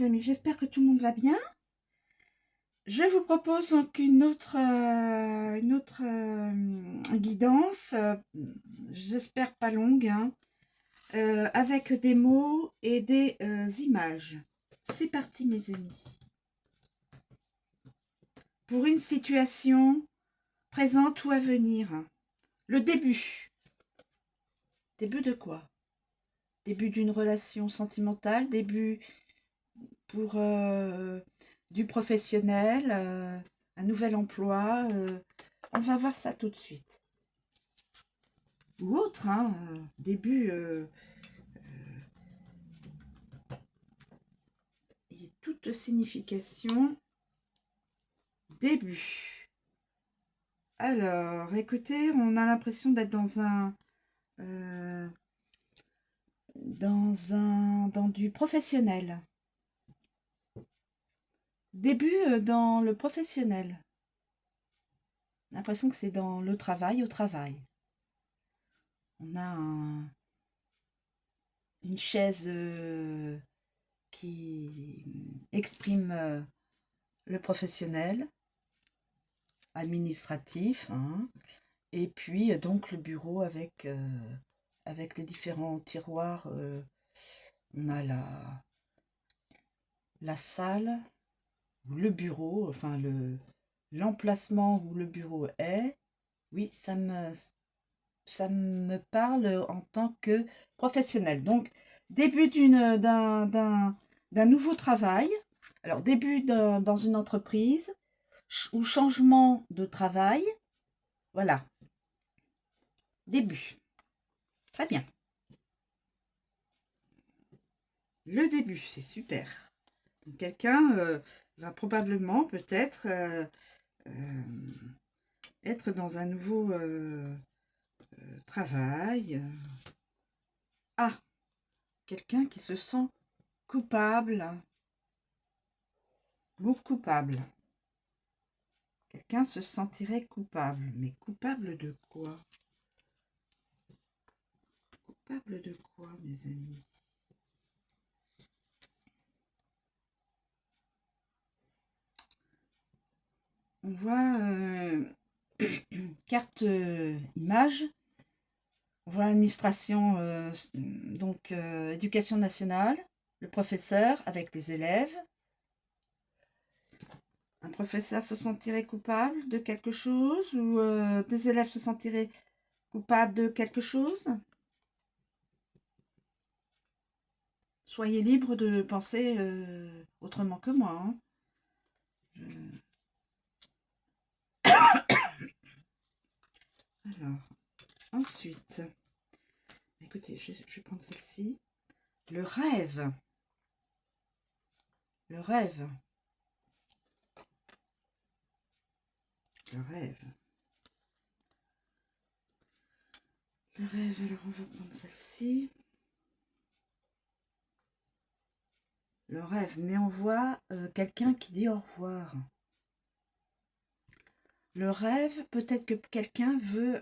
mes amis, j'espère que tout le monde va bien. Je vous propose donc une autre guidance, j'espère pas longue, hein, avec des mots et des images. C'est parti mes amis. Pour une situation présente ou à venir. Le début. Début de quoi? Début d'une relation sentimentale, début pour du professionnel, un nouvel emploi. On va voir ça tout de suite. Ou autre, hein, début. Et toute signification. Début. Alors, écoutez, on a l'impression d'être dans du professionnel. Début dans le professionnel. L'impression que c'est dans le travail, au travail. On a une chaise qui exprime le professionnel, administratif, hein, et puis donc le bureau avec les différents tiroirs. On a la salle, ou le bureau, enfin l'emplacement où le bureau est. Oui, ça me parle en tant que professionnel. Donc, début d'un nouveau travail. Alors, début dans une entreprise ou changement de travail. Voilà. Début. Très bien. Le début, c'est super. Donc, quelqu'un va probablement, peut-être, être dans un nouveau travail. Ah, quelqu'un qui se sent coupable. Mot coupable. Quelqu'un se sentirait coupable. Mais coupable de quoi? Coupable de quoi, mes amis? On voit carte image. On voit l'administration, donc éducation nationale, le professeur avec les élèves. Un professeur se sentirait coupable de quelque chose ou des élèves se sentiraient coupables de quelque chose? Soyez libre de penser autrement que moi, hein. Alors, ensuite, écoutez, je vais prendre celle-ci. Le rêve. Le rêve. Le rêve. Le rêve, alors on va prendre celle-ci. Le rêve, mais on voit quelqu'un qui dit au revoir. Le rêve, peut-être que quelqu'un veut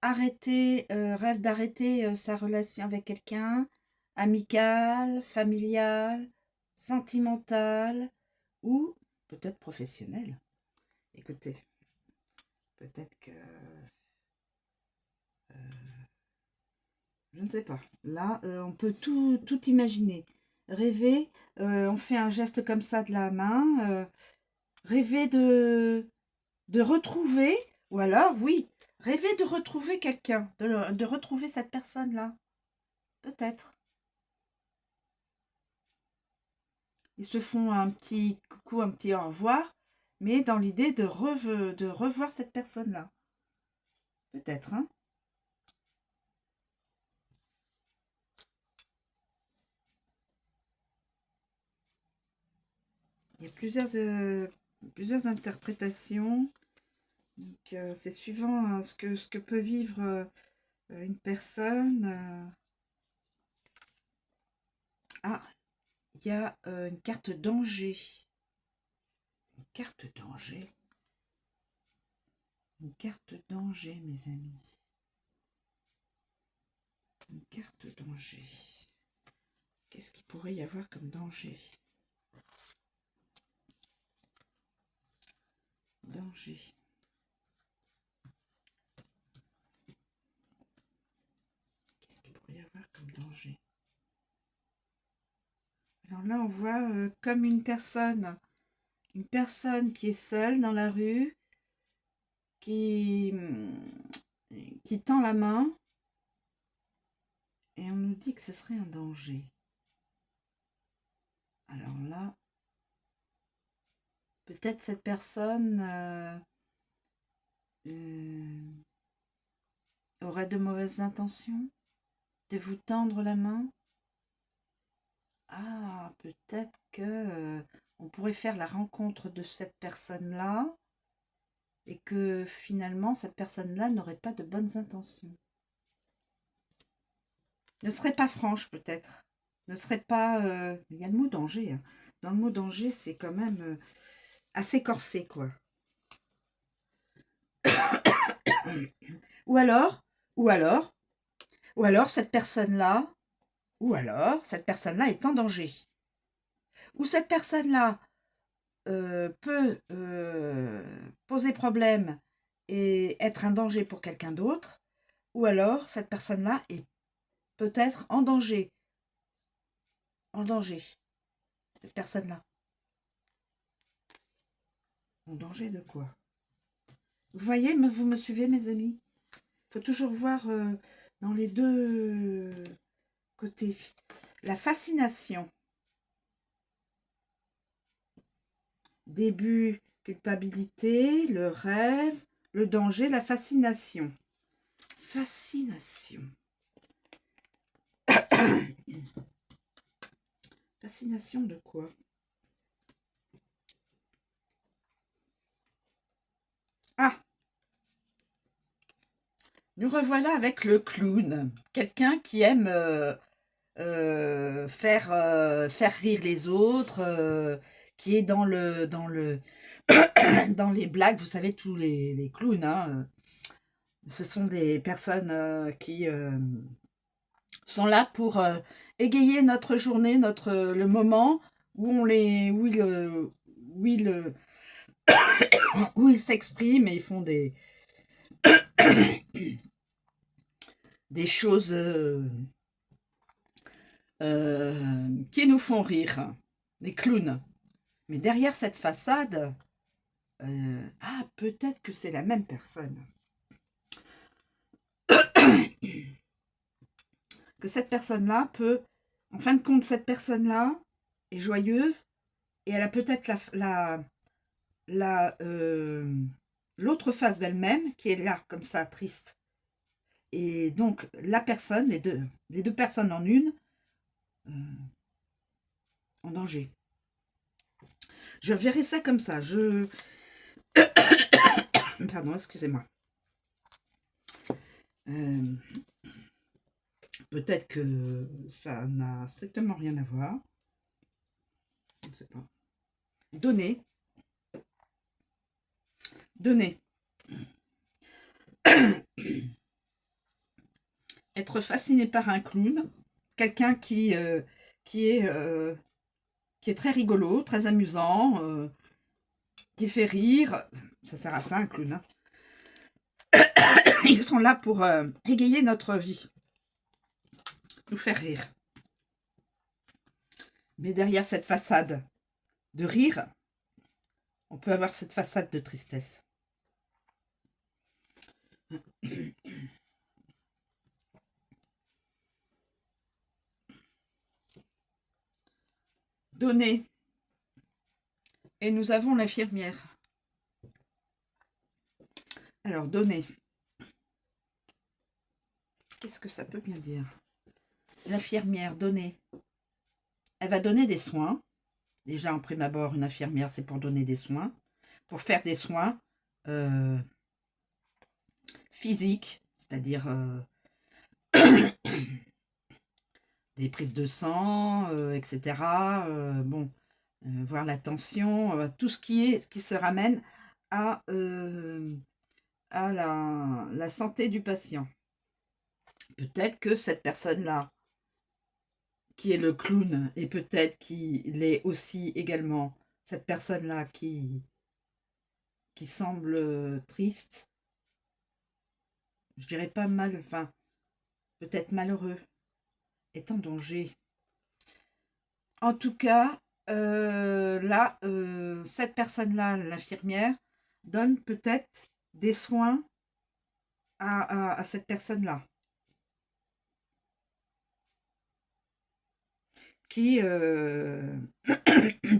rêve d'arrêter sa relation avec quelqu'un, amicale, familiale, sentimentale ou peut-être professionnelle. Écoutez, peut-être que je ne sais pas. Là, on peut tout imaginer. Rêver, on fait un geste comme ça de la main. Rêver de retrouver, ou alors, oui, rêver de retrouver quelqu'un, de retrouver cette personne-là. Peut-être. Ils se font un petit coucou, un petit au revoir, mais dans l'idée de revoir cette personne-là. Peut-être, hein. Il y a plusieurs interprétations. Donc, c'est suivant ce que peut vivre une personne. Ah, il y a une carte danger. Une carte danger. Une carte danger, mes amis. Une carte danger. Qu'est-ce qu'il pourrait y avoir comme danger? Danger. Qu'est-ce qu'il pourrait y avoir comme danger? Alors là, on voit comme une personne qui est seule dans la rue, qui tend la main, et on nous dit que ce serait un danger. Alors là, peut-être cette personne aurait de mauvaises intentions de vous tendre la main. Ah, peut-être que on pourrait faire la rencontre de cette personne-là et que finalement cette personne-là n'aurait pas de bonnes intentions. Ne serait pas franche peut-être. Ne serait pas... il y a le mot danger. Hein. Dans le mot danger, c'est quand même assez corsé, quoi. Ou alors, ou alors, ou alors cette personne-là, est en danger. Ou cette personne-là peut poser problème et être un danger pour quelqu'un d'autre, ou alors cette personne-là est peut-être en danger. En danger, cette personne-là. En danger de quoi? Vous voyez, vous me suivez, mes amis? Il faut toujours voir dans les deux côtés. La fascination. Début, culpabilité, le rêve, le danger, la fascination. Fascination. Fascination de quoi? Ah! Nous revoilà avec le clown. Quelqu'un qui aime faire rire les autres, qui est dans dans les blagues. Vous savez, tous les clowns, hein, ce sont des personnes qui sont là pour égayer notre journée, le moment où ils s'expriment et ils font des choses qui nous font rire, des clowns. Mais derrière cette façade, peut-être que c'est la même personne. Que cette personne-là peut... En fin de compte, cette personne-là est joyeuse et elle a peut-être l'autre face d'elle-même qui est là, comme ça, triste. Et donc, la personne, les deux personnes en une, en danger. Je verrai ça comme ça. Pardon, excusez-moi. Peut-être que ça n'a strictement rien à voir. Je ne sais pas. Donner. Être fasciné par un clown, quelqu'un qui est très rigolo, très amusant, qui fait rire. Ça sert à ça, un clown. Hein. Ils sont là pour égayer notre vie, nous faire rire. Mais derrière cette façade de rire, on peut avoir cette façade de tristesse. Donner. Et nous avons l'infirmière. Alors, donner. Qu'est-ce que ça peut bien dire? L'infirmière, donner. Elle va donner des soins. Déjà, en prime abord, une infirmière, c'est pour donner des soins. Pour faire des soins physiques, c'est-à-dire des prises de sang, etc. Bon, voir la tension, tout ce qui se ramène à la santé du patient. Peut-être que cette personne-là qui est le clown, et peut-être qu'il est aussi également cette personne-là qui semble triste, je dirais pas mal, enfin, peut-être malheureux, est en danger. En tout cas, là, cette personne-là, l'infirmière, donne peut-être des soins à cette personne-là, qui,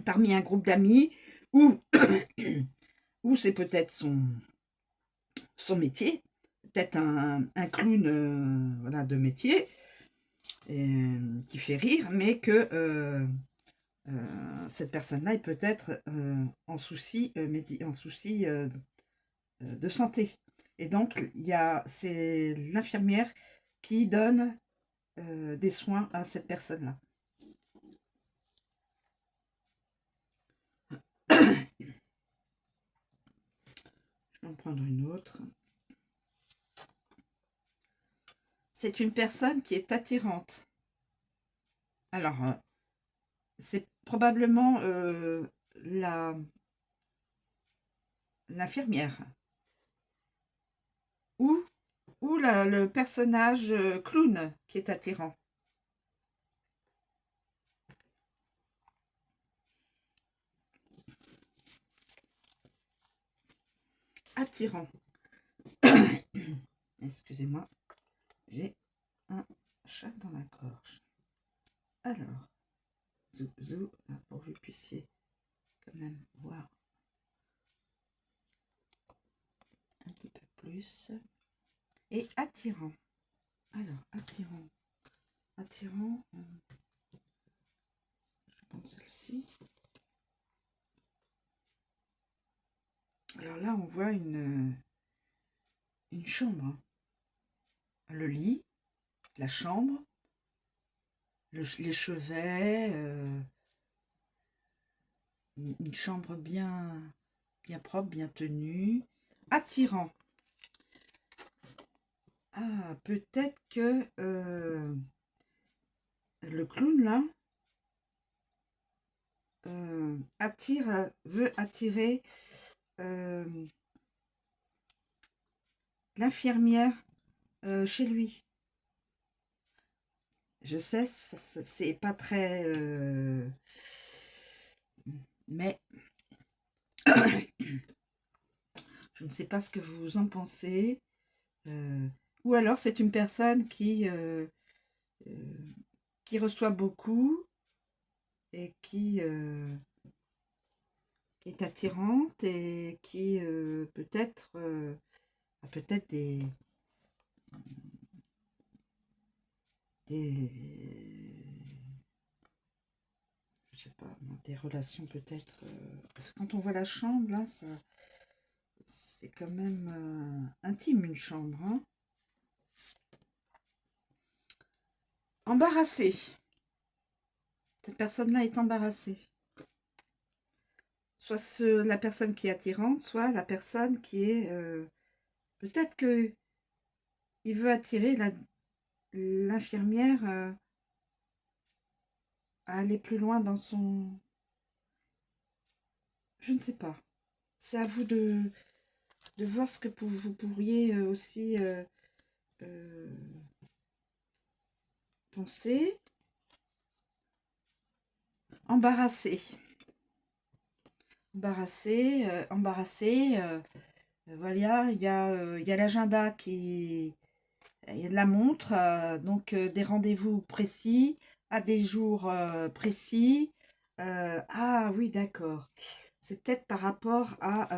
parmi un groupe d'amis, ou, ou c'est peut-être son métier, peut-être un clown voilà, de métier, qui fait rire, mais que cette personne-là est peut-être en souci, de santé. Et donc, c'est l'infirmière qui donne des soins à cette personne-là. Je vais en prendre une autre. C'est une personne qui est attirante. Alors, c'est probablement l'infirmière ou le personnage clown qui est attirant. Attirant. Excusez-moi, j'ai un chat dans la gorge. Alors, zou, pour que vous puissiez quand même voir un petit peu plus. Et attirant. Alors, attirant. Attirant. Je pense celle-ci. Alors là, on voit une chambre. Le lit, la chambre, les chevets, une chambre bien propre, bien tenue. Attirant. Ah, peut-être que le clown là veut attirer l'infirmière chez lui. Je sais, c'est pas très... mais je ne sais pas ce que vous en pensez. Ou alors c'est une personne qui reçoit beaucoup et qui est attirante et qui peut-être a peut-être des je sais pas, des relations peut-être parce que quand on voit la chambre là, ça c'est quand même intime une chambre, hein. Embarrassée. Cette personne-là est embarrassée. Soit la personne qui est attirante, soit la personne qui est peut-être que il veut attirer l'infirmière à aller plus loin dans son... Je ne sais pas. C'est à vous de voir ce que vous pourriez aussi penser. Embarrassé. Embarrassé. Voilà, il y a l'agenda qui... Il y a de la montre, donc des rendez-vous précis, à des jours précis. Ah oui, d'accord. C'est peut-être par rapport à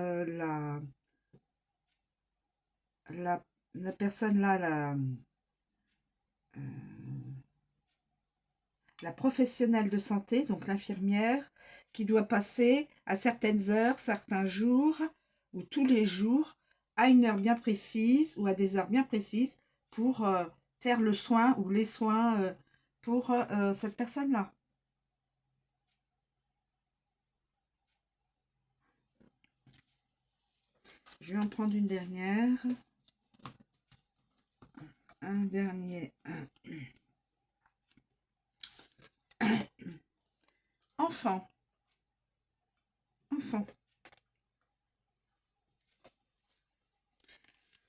la personne là, euh, la professionnelle de santé, donc l'infirmière, qui doit passer à certaines heures, certains jours, ou tous les jours, à une heure bien précise, ou à des heures bien précises, pour faire le soin ou les soins pour cette personne-là. Je vais en prendre une dernière. Un dernier. enfant. Enfant.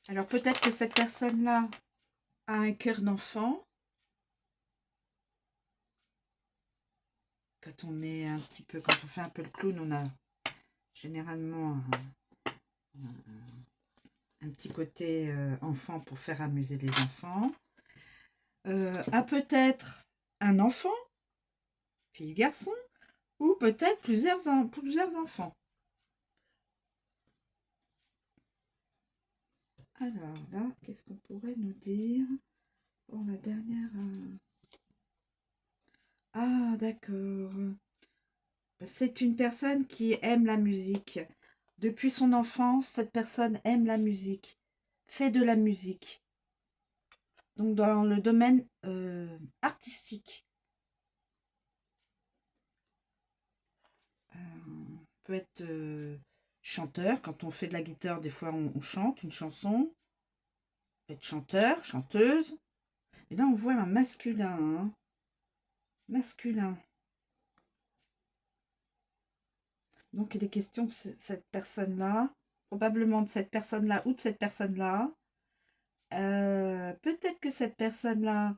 Alors peut-être que cette personne-là a un cœur d'enfant. Quand on est un petit peu, quand on fait un peu le clown, on a généralement un petit côté enfant pour faire amuser les enfants. A peut-être un enfant, fille ou garçon, ou peut-être plusieurs enfants. Alors là, qu'est-ce qu'on pourrait nous dire pour la dernière Ah, d'accord. C'est une personne qui aime la musique. Depuis son enfance, cette personne aime la musique, fait de la musique. Donc dans le domaine artistique. Peut être chanteur. Quand on fait de la guitare, des fois on chante une chanson. Peut être chanteur, chanteuse. Et là on voit un masculin. Hein. Masculin. Donc il est question de cette personne-là. Probablement de cette personne-là ou de cette personne-là. Peut-être que cette personne-là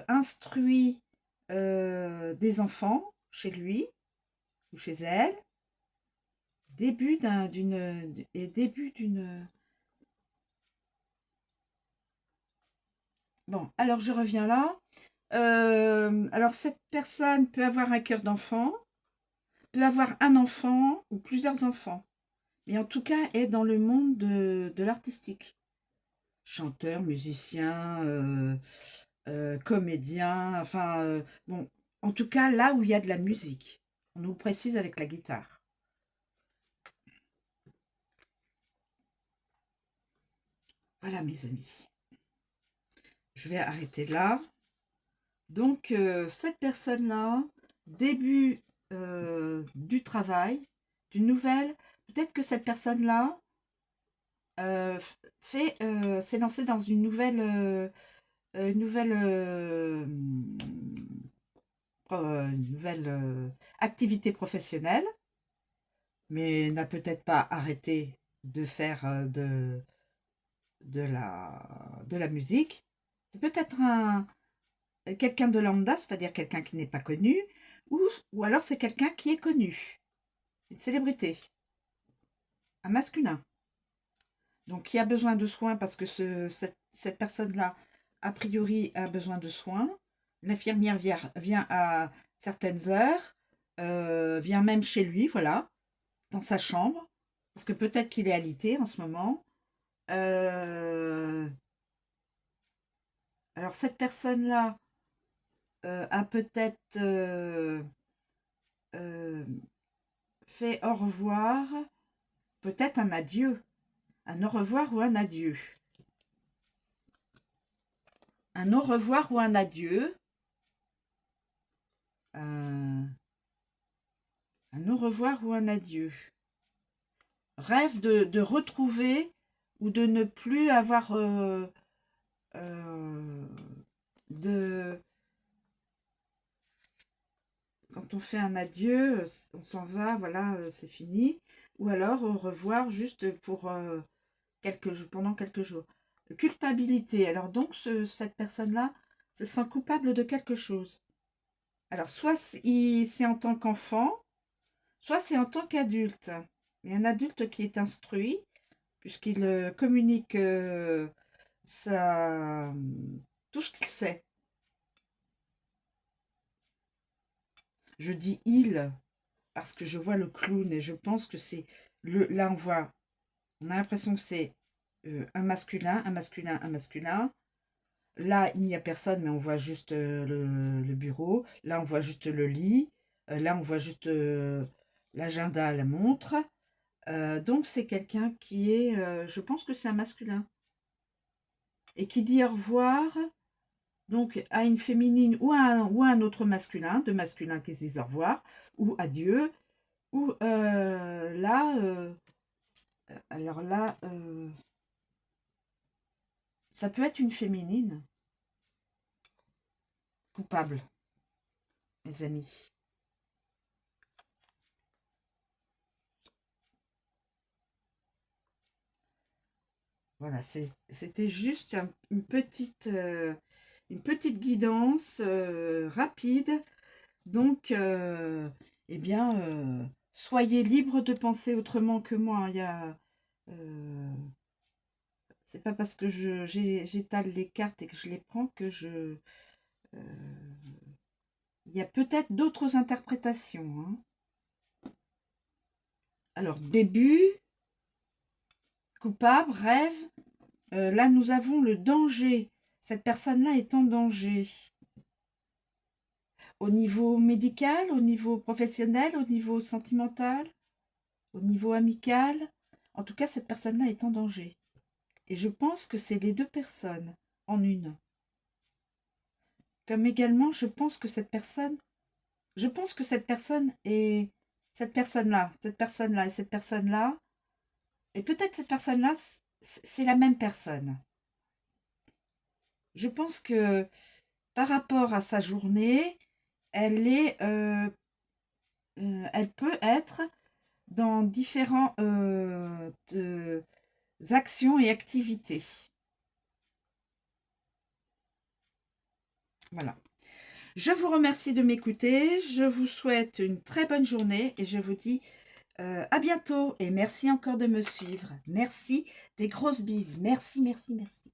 instruit des enfants chez lui ou chez elle. Début d'une. Bon, alors je reviens là. Alors cette personne peut avoir un cœur d'enfant, peut avoir un enfant ou plusieurs enfants, mais en tout cas est dans le monde de l'artistique. Chanteur, musicien, comédien, enfin, bon, en tout cas là où il y a de la musique. On nous précise avec la guitare. Voilà mes amis. Je vais arrêter là. Donc cette personne-là, début du travail, d'une nouvelle, peut-être que cette personne-là s'est lancée dans une nouvelle activité professionnelle, mais n'a peut-être pas arrêté de faire de la musique. C'est peut-être quelqu'un de lambda, c'est-à-dire quelqu'un qui n'est pas connu, ou alors c'est quelqu'un qui est connu, une célébrité, un masculin. Donc qui a besoin de soins parce que cette personne-là, a priori, a besoin de soins. L'infirmière vient à certaines heures, vient même chez lui, voilà, dans sa chambre, parce que peut-être qu'il est alité en ce moment. Alors cette personne-là a peut-être fait au revoir, peut-être un adieu, un au revoir ou un adieu. Un au revoir ou un adieu. Un au revoir ou un adieu. Rêve de retrouver ou de ne plus avoir de... Quand on fait un adieu, on s'en va, voilà, c'est fini. Ou alors au revoir juste pour pendant quelques jours. Culpabilité. Alors donc cette personne-là se sent coupable de quelque chose. Alors soit c'est en tant qu'enfant, soit c'est en tant qu'adulte. Il y a un adulte qui est instruit, puisqu'il communique tout ce qu'il sait. Je dis il parce que je vois le clown et je pense que c'est là on a l'impression que c'est un masculin, un masculin, un masculin. Là, il n'y a personne, mais on voit juste le bureau. Là, on voit juste le lit. Là, on voit juste l'agenda, la montre. Donc, c'est quelqu'un qui est, je pense que c'est un masculin. Et qui dit au revoir, donc à une féminine ou à un autre masculin, deux masculins qui se disent au revoir, ou adieu, ou alors là, ça peut être une féminine coupable, mes amis. Voilà, c'était juste une petite guidance rapide. Donc, eh bien, soyez libre de penser autrement que moi. Euh, c'est pas parce que j'étale les cartes et que je les prends que il y a peut-être d'autres interprétations, hein. Alors, début, coupable, rêve. Là, nous avons le danger. Cette personne-là est en danger. Au niveau médical, au niveau professionnel, au niveau sentimental, au niveau amical. En tout cas, cette personne-là est en danger. Et je pense que c'est les deux personnes en une. Comme également, je pense que cette personne est cette personne-là et cette personne-là, et peut-être cette personne-là, c'est la même personne. Je pense que par rapport à sa journée, elle est, elle peut être dans différentes actions et activités. Voilà. Je vous remercie de m'écouter. Je vous souhaite une très bonne journée et je vous dis à bientôt. Et merci encore de me suivre. Merci, des grosses bises. Merci, merci, merci.